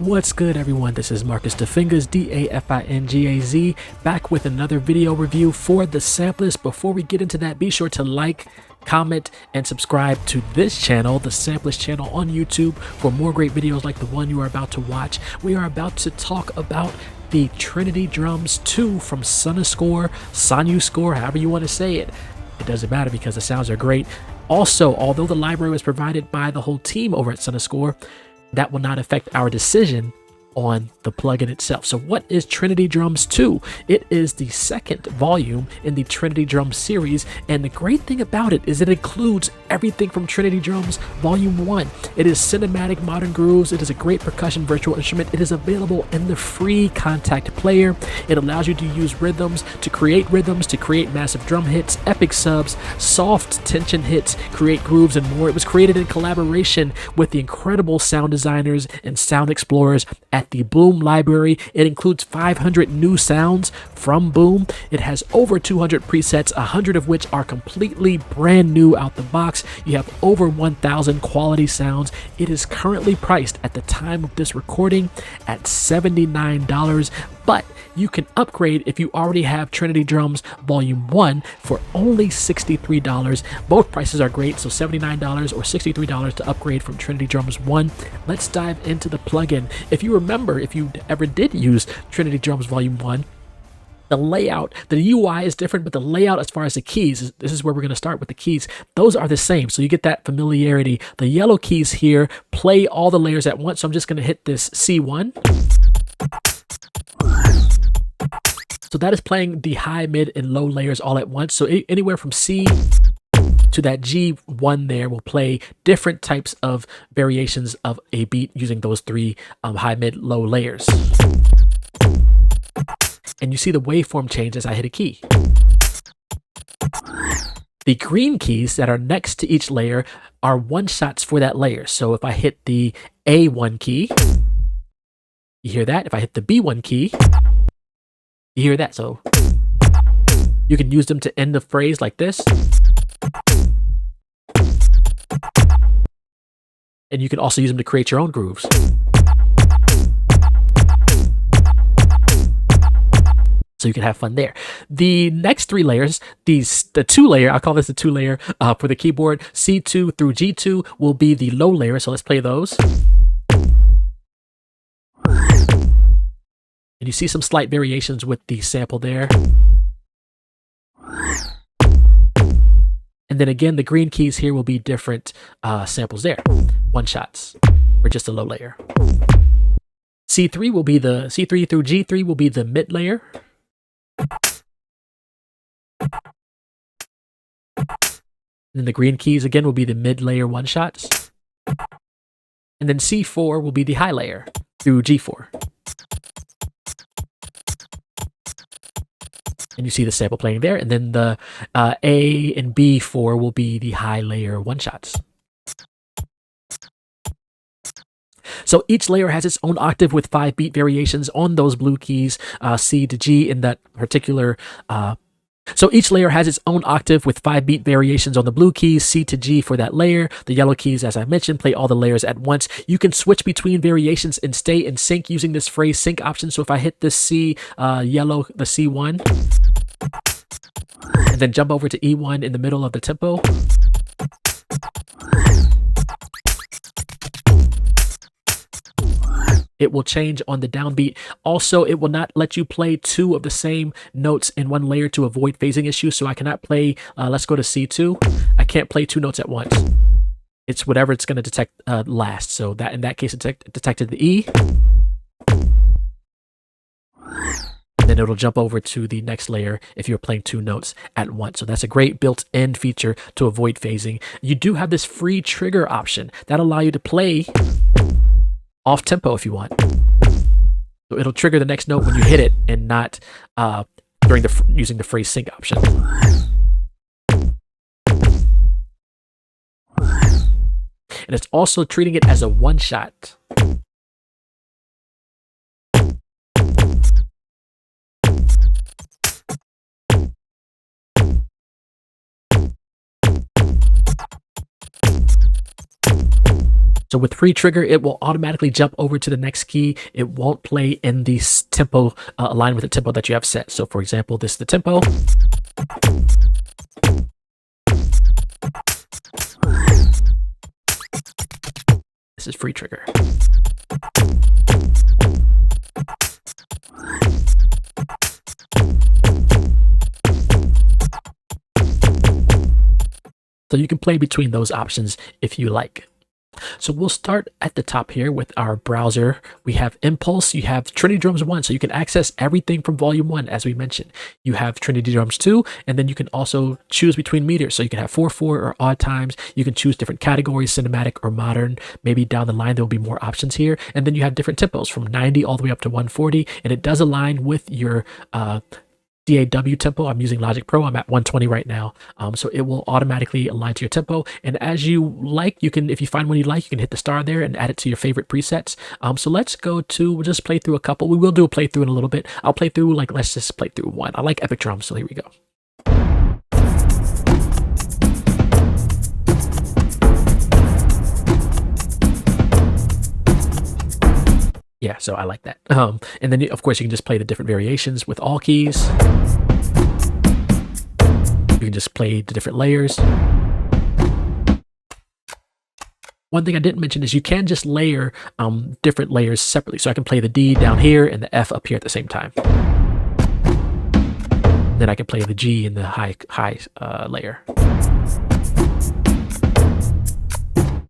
What's good, everyone? This is Marcus Fingaz, D-A-F-I-N-G-A-Z, back with another video review for the Sampleist. Before we get into that, be sure to like, comment, and subscribe to this channel, the Sampleist channel on YouTube, for more great videos like the one you are about to watch. We are about to talk about the Trinity Drums 2 from Sonuscore, however you want to say it. It doesn't matter because the sounds are great. Also, although the library was provided by the whole team over at Sonuscore, that will not affect our decision on the plugin itself. So what is Trinity Drums 2? It is the second volume in the Trinity Drums series, and the great thing about it is it includes everything from Trinity Drums Volume 1. It is cinematic modern grooves, it is a great percussion virtual instrument, it is available in the free Contact player. It allows you to use rhythms, to create massive drum hits, epic subs, soft tension hits, create grooves, and more. It was created in collaboration with the incredible sound designers and sound explorers at the Boom library. It includes 500 new sounds from Boom. It has over 200 presets, 100 of which are completely brand new out the box. You have over 1,000 quality sounds. It is currently priced at the time of this recording at $79, but you can upgrade if you already have Trinity Drums Volume 1 for only $63. Both prices are great, so $79 or $63 to upgrade from Trinity Drums 1. Let's dive into the plugin. If you remember, if you ever did use Trinity Drums Volume 1, the layout, the UI is different, but the layout as far as the keys, this is where we're going to start with the keys. Those are the same, so you get that familiarity. The yellow keys here play all the layers at once, so I'm just going to hit this C1. So that is playing the high, mid, and low layers all at once. So anywhere from C to that G1 there will play different types of variations of a beat using those three high, mid, low layers. And you see the waveform change as I hit a key. The green keys that are next to each layer are one-shots for that layer. So if I hit the A1 key, you hear that. If I hit the B1 key, you hear that. So you can use them to end the phrase like this. And you can also use them to create your own grooves. So you can have fun there. The next three layers, the two layer, I'll call this the two layer for the keyboard. C2 through G2 will be the low layer. So let's play those. And you see some slight variations with the sample there. And then again, the green keys here will be different samples there. One shots or just a low layer. C3 will be the C3 through G3 will be the mid layer. And then the green keys again will be the mid layer one shots. And then C4 will be the high layer through G4. And you see the sample playing there. And then the A and B4 will be the high layer one shots. So each layer has its own octave with 5 beat variations on those blue keys, C to G in that particular. So each layer has its own octave with 5 beat variations on the blue keys, C to G for that layer. The yellow keys, as I mentioned, play all the layers at once. You can switch between variations and stay in sync using this phrase sync option. So if I hit this C, yellow, the C1, and then jump over to E1 in the middle of the tempo, it will change on the downbeat. Also, it will not let you play 2 of the same notes in one layer to avoid phasing issues. So I cannot play, let's go to C2. I can't play 2 notes at once. It's whatever it's going to detect last. So that in that case, it detected the E. And then it'll jump over to the next layer if you're playing 2 notes at once. So that's a great built-in feature to avoid phasing. You do have this free trigger option that allows you to play off tempo if you want. So it'll trigger the next note when you hit it and not during using the phrase sync option. And it's also treating it as a one shot. So with free trigger, it will automatically jump over to the next key. It won't play in the tempo aligned with the tempo that you have set. So for example, this is the tempo. This is free trigger. So you can play between those options if you like. So we'll start at the top here with our browser. We have Impulse, you have Trinity Drums 1, so you can access everything from Volume 1, as we mentioned. You have Trinity Drums 2, and then you can also choose between meters. So you can have 4/4 or odd times. You can choose different categories, cinematic or modern. Maybe down the line there will be more options here. And then you have different tempos from 90 all the way up to 140, and it does align with your DAW tempo. I'm using Logic Pro. I'm at 120 right now. So it will automatically align to your tempo. And as you like, you can, if you find one you like, you can hit the star there and add it to your favorite presets. So let's go to, we'll just play through a couple. We will do a playthrough in a little bit. I'll play through, like, let's just play through one. I like Epic Drums, so here we go. Yeah, so I like that. And then, of course, you can just play the different variations with all keys. You can just play the different layers. One thing I didn't mention is you can just layer different layers separately. So I can play the D down here and the F up here at the same time. Then I can play the G in the high layer.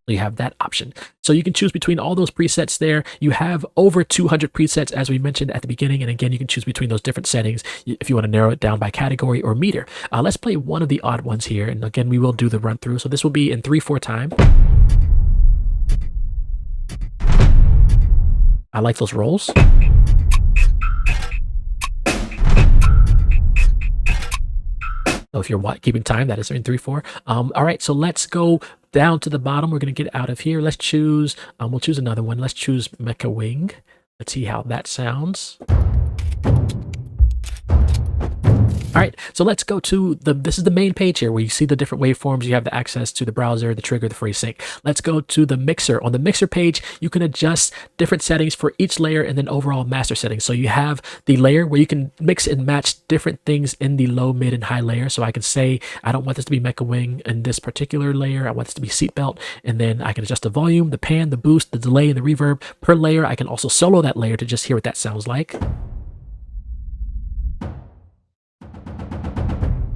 You have that option. So you can choose between all those presets there. You have over 200 presets, as we mentioned at the beginning. And again, you can choose between those different settings if you want to narrow it down by category or meter. Let's play one of the odd ones here. And again, we will do the run through. So this will be in 3/4 time. I like those rolls. So if you're keeping time, that is in 3/4. All right, so let's go down to the bottom. We're going to get out of here. Let's choose, we'll choose another one. Let's choose Mecha Wing. Let's see how that sounds. All right, so let's go to this is the main page here where you see the different waveforms. You have the access to the browser, the trigger, the free sync. Let's go to the mixer. On the mixer page, you can adjust different settings for each layer and then overall master settings. So you have the layer where you can mix and match different things in the low, mid, and high layer. So I can say, I don't want this to be Mecha Wing in this particular layer. I want this to be seatbelt. And then I can adjust the volume, the pan, the boost, the delay, and the reverb per layer. I can also solo that layer to just hear what that sounds like.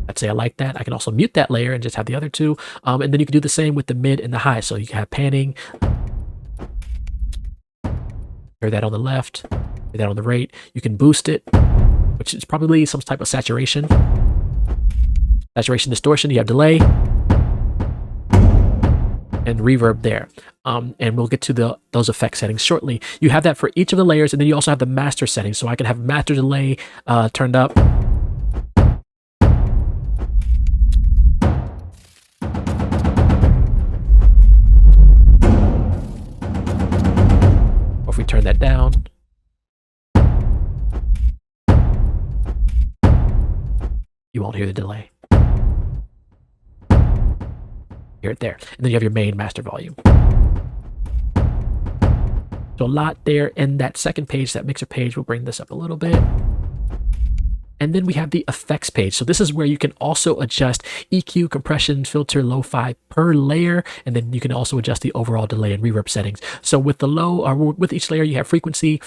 I'd say I like that. I can also mute that layer and just have the other two. And then you can do the same with the mid and the high. So you can have panning. Hear that on the left, hear that on the right. You can boost it, which is probably some type of saturation. Saturation, distortion, you have delay. And reverb there. And we'll get to those effect settings shortly. You have that for each of the layers, and then you also have the master settings. So I can have master delay turned up. If we turn that down, you won't hear the delay. Hear it there. And then you have your main master volume. So a lot there in that second page, that mixer page. We'll bring this up a little bit. And then we have the effects page. So this is where you can also adjust EQ, compression, filter, lo-fi per layer. And then you can also adjust the overall delay and reverb settings. So with the low, or with each layer, you have frequency,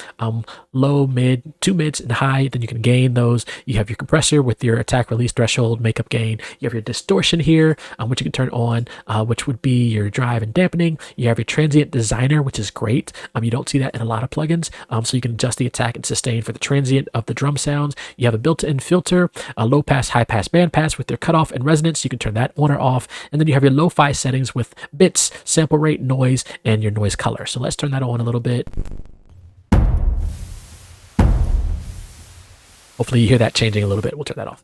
low, mid, 2 mids, and high. Then you can gain those. You have your compressor with your attack, release, threshold, makeup, gain. You have your distortion here, which you can turn on, which would be your drive and dampening. You have your transient designer, which is great. You don't see that in a lot of plugins. So you can adjust the attack and sustain for the transient of the drum sounds. You have a built-in filter, a low pass, high pass, band pass with their cutoff and resonance. You can turn that on or off. And then you have your lo-fi settings with bits, sample rate, noise, and your noise color. So let's turn that on a little bit. Hopefully you hear that changing a little bit. We'll turn that off.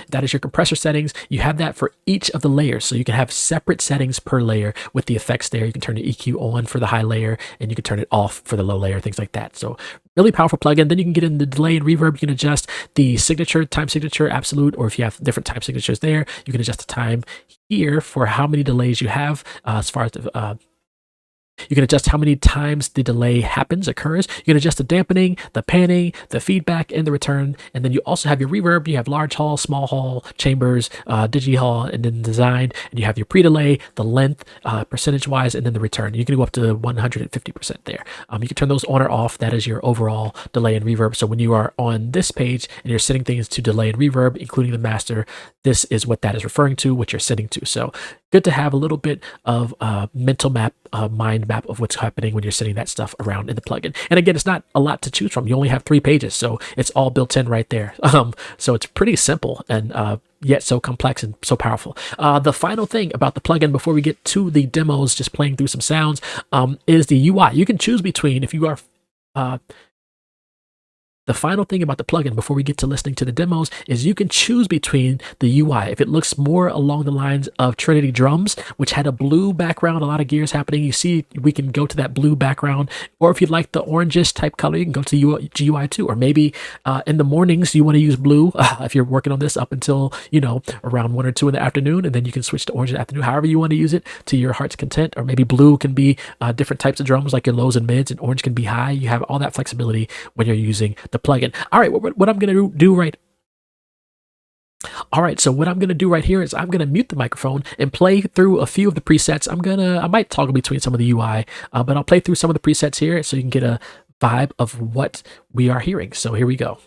That is your compressor settings. You have that for each of the layers. So you can have separate settings per layer with the effects there. You can turn the EQ on for the high layer and you can turn it off for the low layer, things like that. So really powerful plugin. Then you can get in the delay and reverb. You can adjust the signature, time signature, absolute, or if you have different time signatures there, you can adjust the time here for how many delays you have as far as the You can adjust how many times the delay occurs. You can adjust the dampening, the panning, the feedback, and the return. And then you also have your reverb. You have large hall, small hall, chambers, digi hall, and then design. And you have your pre-delay, the length, percentage-wise, and then the return. You can go up to 150% there. You can turn those on or off. That is your overall delay and reverb. So when you are on this page and you're setting things to delay and reverb, including the master, this is what that is referring to, what you're setting to. So good to have a little bit of mental map, mind map of what's happening when you're setting that stuff around in the plugin. And again, it's not a lot to choose from. You only have 3 pages, so it's all built in right there. So it's pretty simple and yet so complex and so powerful. The final thing about the plugin before we get to the demos, just playing through some sounds, is the UI. You can choose between, if you are the final thing about the plugin before we get to listening to the demos is you can choose between the UI. If it looks more along the lines of Trinity Drums, which had a blue background, a lot of gears happening, you see we can go to that blue background. Or if you'd like the orangish type color, you can go to GUI 2. Or maybe in the mornings you want to use blue if you're working on this up until, you know, around 1 or 2 in the afternoon, and then you can switch to orange in the afternoon, however you want to use it to your heart's content. Or maybe blue can be different types of drums like your lows and mids, and orange can be high. You have all that flexibility when you're using the plugin. All right, what I'm going to do right. All right, so what I'm going to do right here is I'm going to mute the microphone and play through a few of the presets. I might toggle between some of the UI, but I'll play through some of the presets here so you can get a vibe of what we are hearing. So here we go.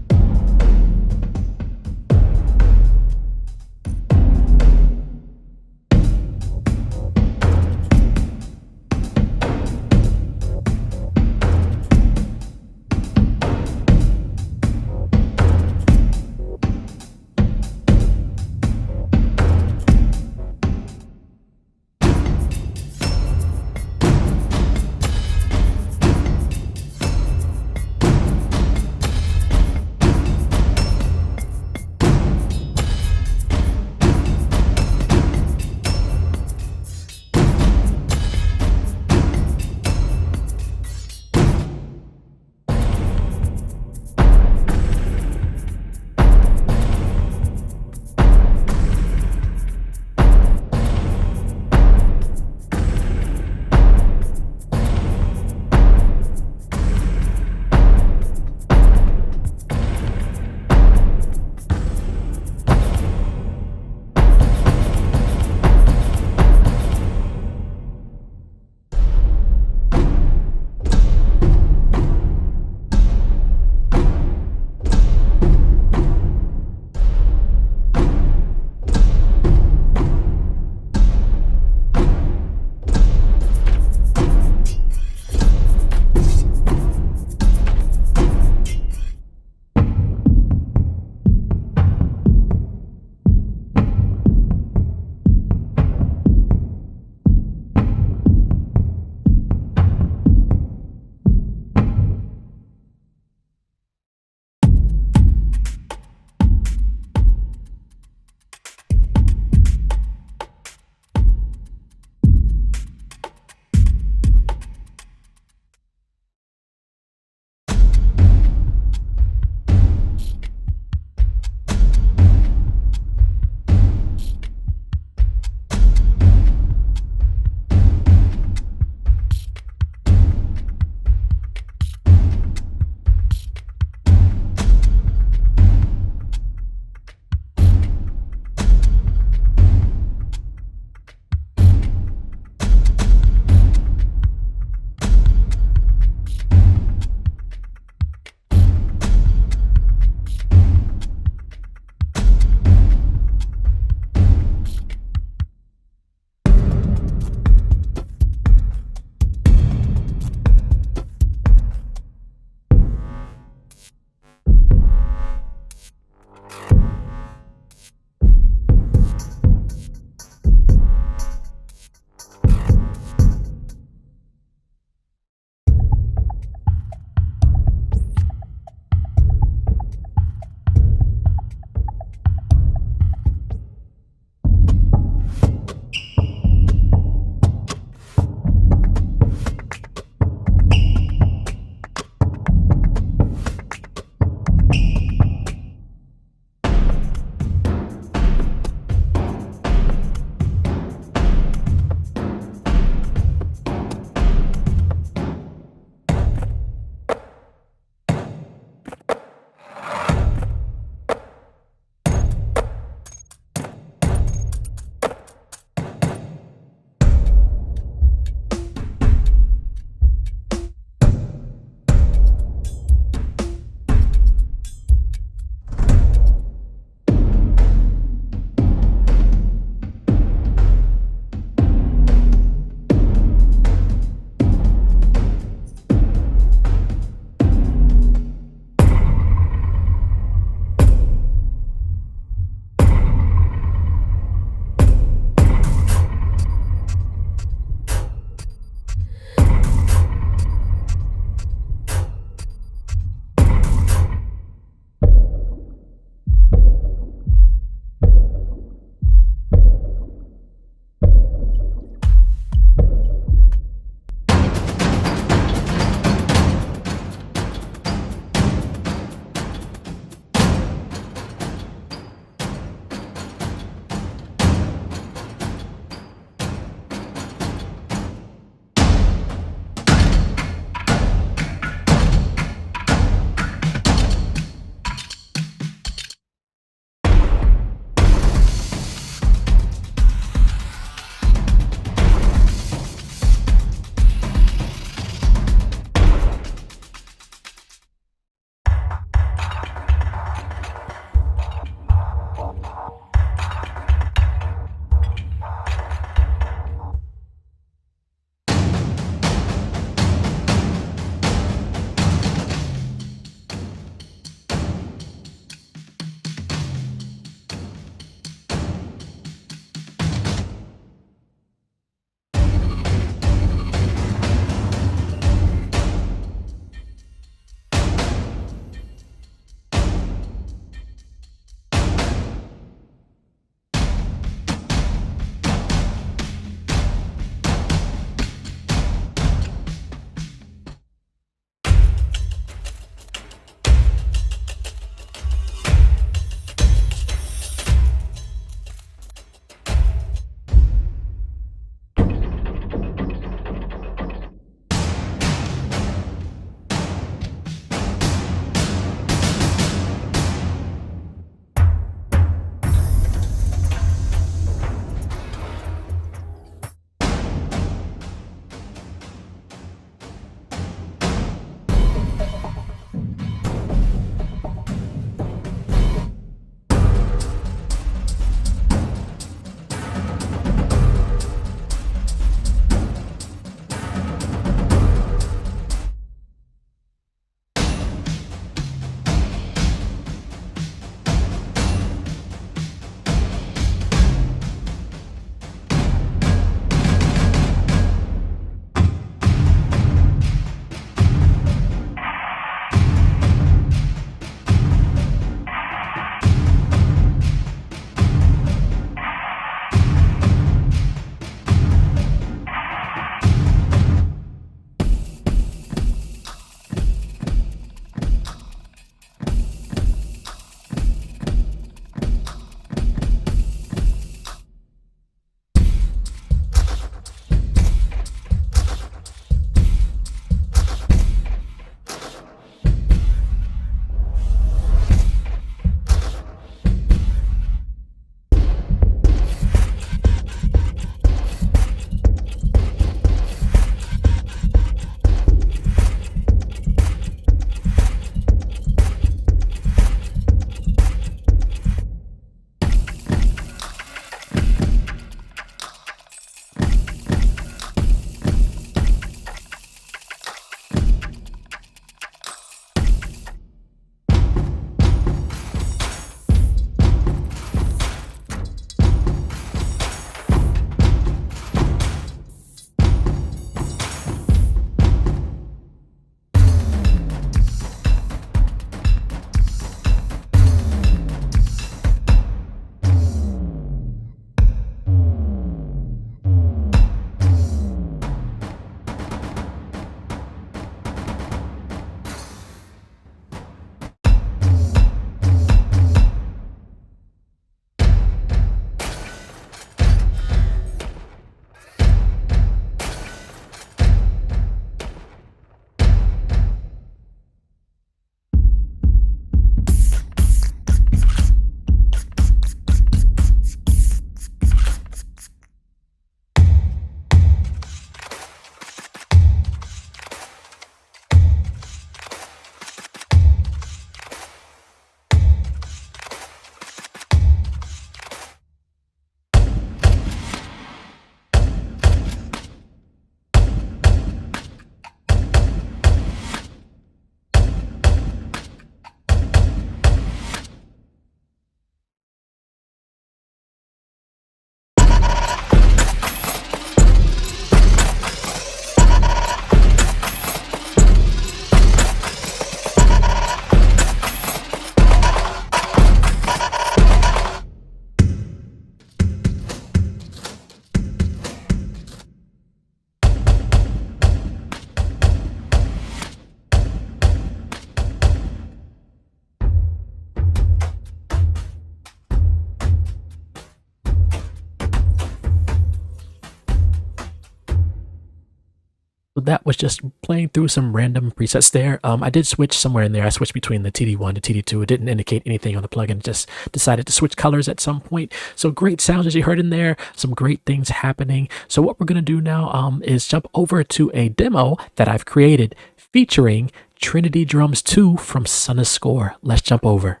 So that was just playing through some random presets there. I did switch somewhere in there. I switched between the TD1 to TD2. It didn't indicate anything on the plugin. Just decided to switch colors at some point. So great sounds as you heard in there. Some great things happening. So what we're going to do now is jump over to a demo that I've created featuring Trinity Drums 2 from Sonuscore. Let's jump over.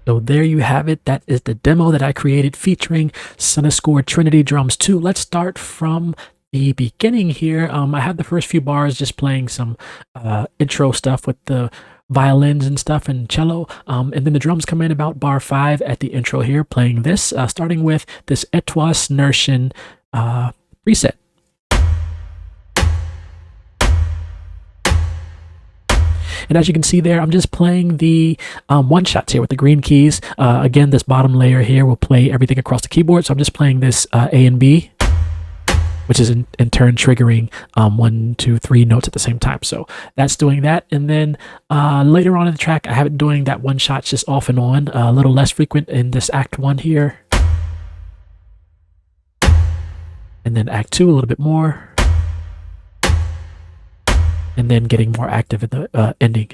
So there you have it. That is the demo that I created featuring Sonuscore Trinity Drums 2. Let's start from the beginning here. I have the first few bars just playing some intro stuff with the violins and stuff and cello. And then the drums come in about bar 5 at the intro here, playing this, starting with this Etwas Nerschen preset. And as you can see there, I'm just playing the one-shots here with the green keys. Again, this bottom layer here will play everything across the keyboard. So I'm just playing this A and B, which is in turn triggering 1, 2, 3 notes at the same time. So that's doing that. And then later on in the track, I have it doing that one-shots just off and on, a little less frequent in this Act 1 here. And then Act 2 a little bit more. And then getting more active in the ending.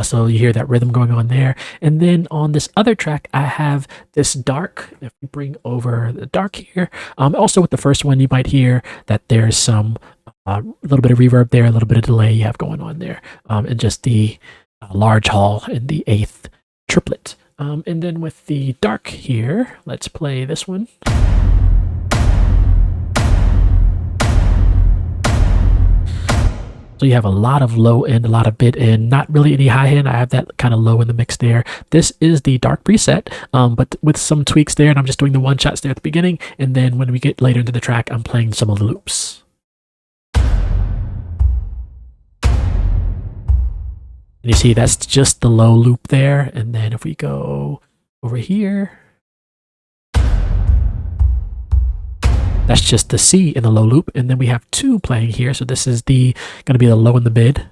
So you hear that rhythm going on there. And then on this other track, I have this dark. If we bring over the dark here, also with the first one, you might hear that there's some a little bit of reverb there, a little bit of delay you have going on there, and just the large hall in the 8th triplet. And then with the dark here, let's play this one. So you have a lot of low end, a lot of mid end, not really any high end. I have that kind of low in the mix there. This is the dark preset, but with some tweaks there, and I'm just doing the one shots there at the beginning. And then when we get later into the track, I'm playing some of the loops. And you see that's just the low loop there. And then if we go over here, that's just the C in the low loop. And then we have 2 playing here. So this is going to be the low in the mid.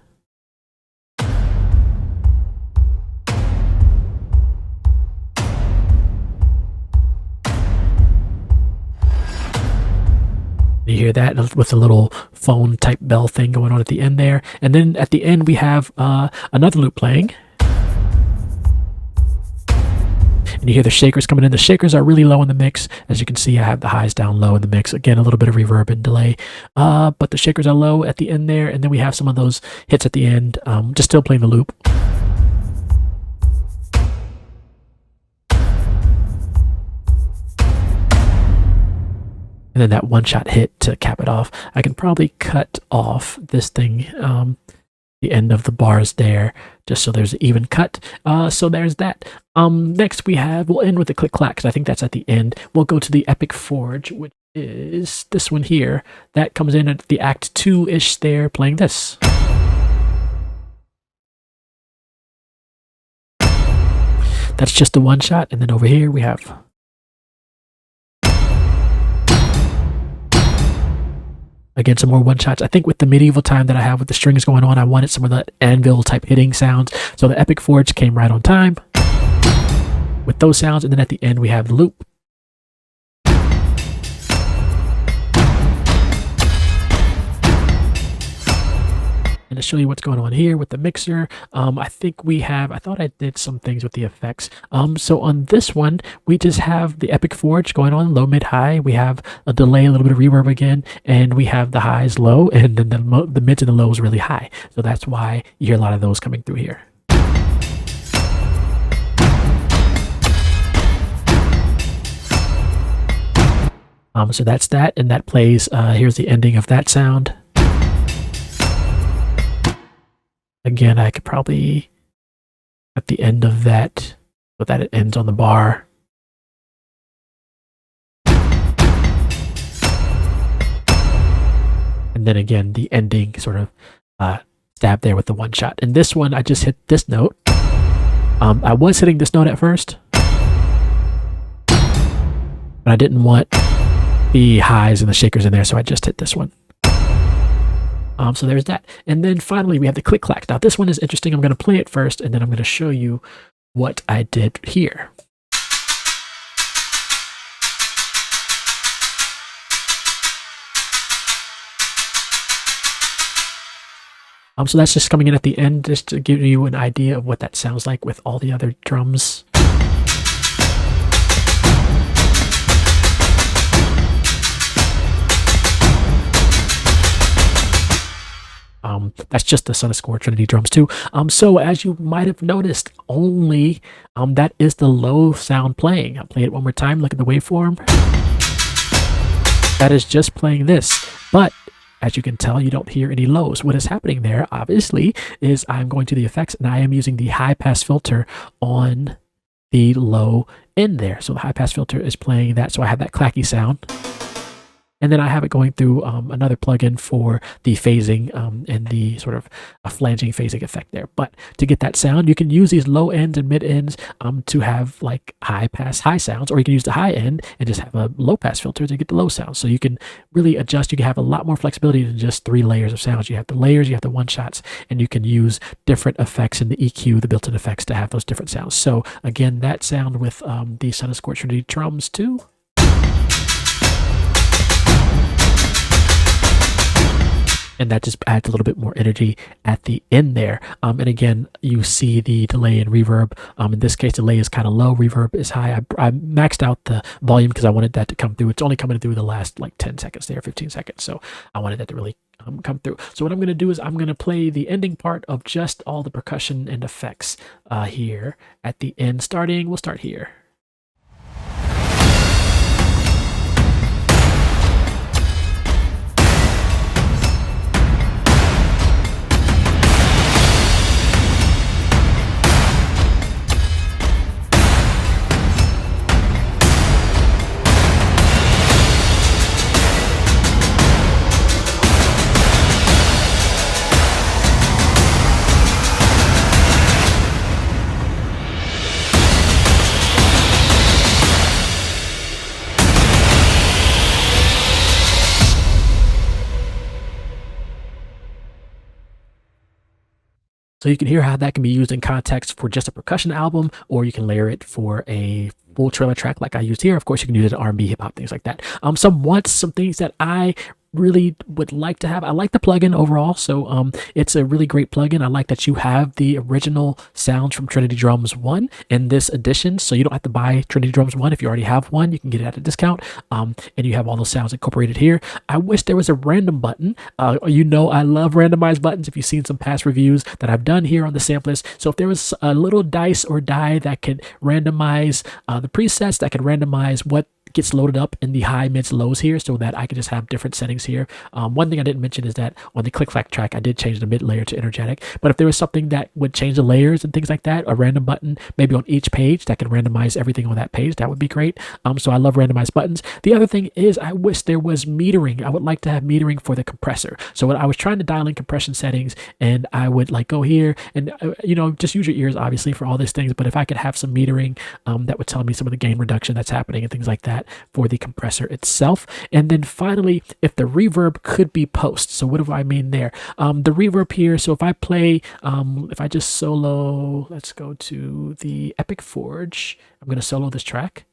You hear that with a little phone type bell thing going on at the end there. And then at the end, we have another loop playing. And you hear the shakers coming in. The shakers are really low in the mix. As you can see, I have the highs down low in the mix. Again, a little bit of reverb and delay. But the shakers are low at the end there. And then we have some of those hits at the end, just still playing the loop. And then that one shot hit to cap it off. I can probably cut off this thing the end of the bars there, just so there's an even cut. So there's that. Next we'll end with the click clack, because I think that's at the end. We'll go to the Epic Forge, which is this one here. That comes in at the Act 2-ish there, playing this. That's just the one shot, and then over here we have again some more one shots. I think with the medieval time that I have with the strings going on, I wanted some of the anvil type hitting sounds. So the Epic Forge came right on time with those sounds, and then at the end we have the loop. And to show you what's going on here with the mixer, I thought I did some things with the effects. So on this one, we just have the Epic Forge going on low, mid, high. We have a delay, a little bit of reverb again, and we have the highs low, and then the mids and the lows really high. So that's why you hear a lot of those coming through here. So that's that, and that plays, here's the ending of that sound. Again, I could probably, at the end of that, so that it ends on the bar. And then again, the ending sort of stab there with the one shot. And this one, I just hit this note. I was hitting this note at first, but I didn't want the highs and the shakers in there, so I just hit this one. So there's that. And then finally, we have the click clack. Now, this one is interesting. I'm going to play it first, and then I'm going to show you what I did here. So that's just coming in at the end, just to give you an idea of what that sounds like with all the other drums. That's just the Sonuscore Trinity Drums too. So as you might have noticed, only that is the low sound playing. I'll play it one more time. Look at the waveform. That is just playing this, but as you can tell, you don't hear any lows. What is happening there, obviously, is I'm going to the effects and I am using the high pass filter on the low end there. So the high pass filter is playing that, so I have that clacky sound. And then I have it going through another plugin for the phasing and the sort of a flanging phasing effect there. But to get that sound, you can use these low ends and mid ends to have like high pass high sounds, or you can use the high end and just have a low pass filter to get the low sounds. So you can really adjust. You can have a lot more flexibility than just 3 layers of sounds. You have the layers, you have the one shots, and you can use different effects in the EQ, the built-in effects, to have those different sounds. So again, that sound with the Sonuscore Trinity Drums too. And that just adds a little bit more energy at the end there. And again, you see the delay and reverb. In this case, delay is kind of low, reverb is high. I maxed out the volume because I wanted that to come through. It's only coming through the last like 10 seconds there, 15 seconds. So I wanted that to really come through. So what I'm going to do is I'm going to play the ending part of just all the percussion and effects here at the end. We'll start here. So you can hear how that can be used in context for just a percussion album, or you can layer it for a full trailer track like I used here. Of course, you can use it in R&B, hip hop, things like that. Some things that I really would like to have. I like the plugin overall, so it's a really great plugin. I like that you have the original sounds from Trinity Drums 1 in this edition, so you don't have to buy Trinity Drums 1. If you already have one, you can get it at a discount, and you have all those sounds incorporated here. I wish there was a random button. You know I love randomized buttons if you've seen some past reviews that I've done here on the Sampleist. So if there was a little dice or die that could randomize the presets, that could randomize what gets loaded up in the high, mids, lows here so that I can just have different settings here. One thing I didn't mention is that on the click clack track, I did change the mid layer to energetic, but if there was something that would change the layers and things like that, a random button maybe on each page that can randomize everything on that page, that would be great. So I love randomized buttons. The other thing is I wish there was metering. I would like to have metering for the compressor. So when I was trying to dial in compression settings, and I would like go here and just use your ears obviously for all these things, but if I could have some metering, that would tell me some of the gain reduction that's happening and things like that for the compressor itself. And then finally, if the reverb could be post. So what do I mean there? The reverb here, so if I play, if I just solo, let's go to the Epic Forge. I'm going to solo this track.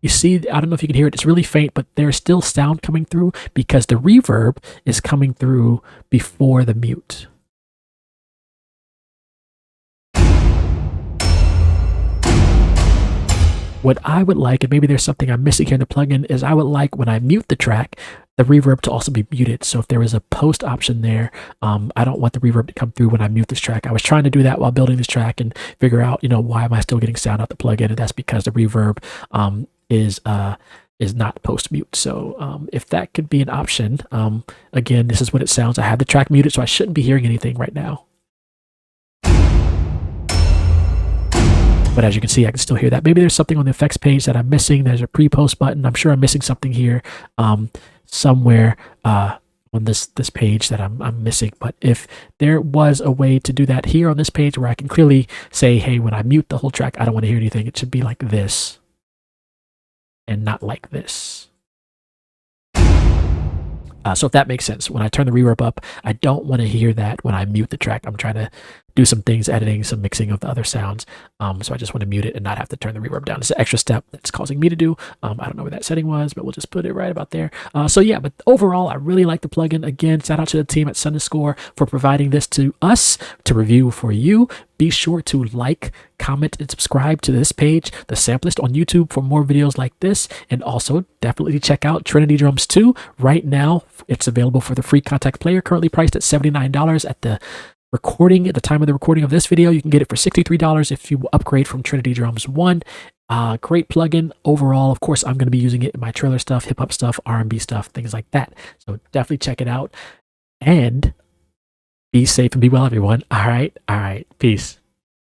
You see, I don't know if you can hear it, it's really faint, but there's still sound coming through because the reverb is coming through before the mute. What I would like, and maybe there's something I'm missing here in the plugin, is I would like when I mute the track, the reverb to also be muted. So if there is a post option there, I don't want the reverb to come through when I mute this track. I was trying to do that while building this track and figure out, why am I still getting sound out the plugin? And that's because the reverb is not post mute. So if that could be an option, again, this is what it sounds. I have the track muted, so I shouldn't be hearing anything right now. But as you can see, I can still hear that. Maybe there's something on the effects page that I'm missing. There's a pre-post button. I'm sure I'm missing something here somewhere on this page that I'm missing. But if there was a way to do that here on this page where I can clearly say, hey, when I mute the whole track, I don't want to hear anything. It should be like this and not like this. So if that makes sense, when I turn the reverb up, I don't want to hear that when I mute the track. I'm trying to do some things, editing, some mixing of the other sounds. So I just want to mute it and not have to turn the reverb down. It's an extra step that's causing me to do. I don't know where that setting was, but we'll just put it right about there. So yeah, but overall, I really like the plugin. Again, shout out to the team at Sonuscore for providing this to us to review for you. Be sure to like, comment, and subscribe to this page, The Sampleist on YouTube, for more videos like this. And also definitely check out Trinity Drums 2. Right now, it's available for the free contact player, currently priced at $79 at the time of the recording of this video. You can get it for $63 if you upgrade from Trinity Drums 1. Great plugin overall. Of course, I'm going to be using it in my trailer stuff, hip hop stuff, R&B stuff, things like that. So definitely check it out and be safe and be well, everyone. All right. Peace.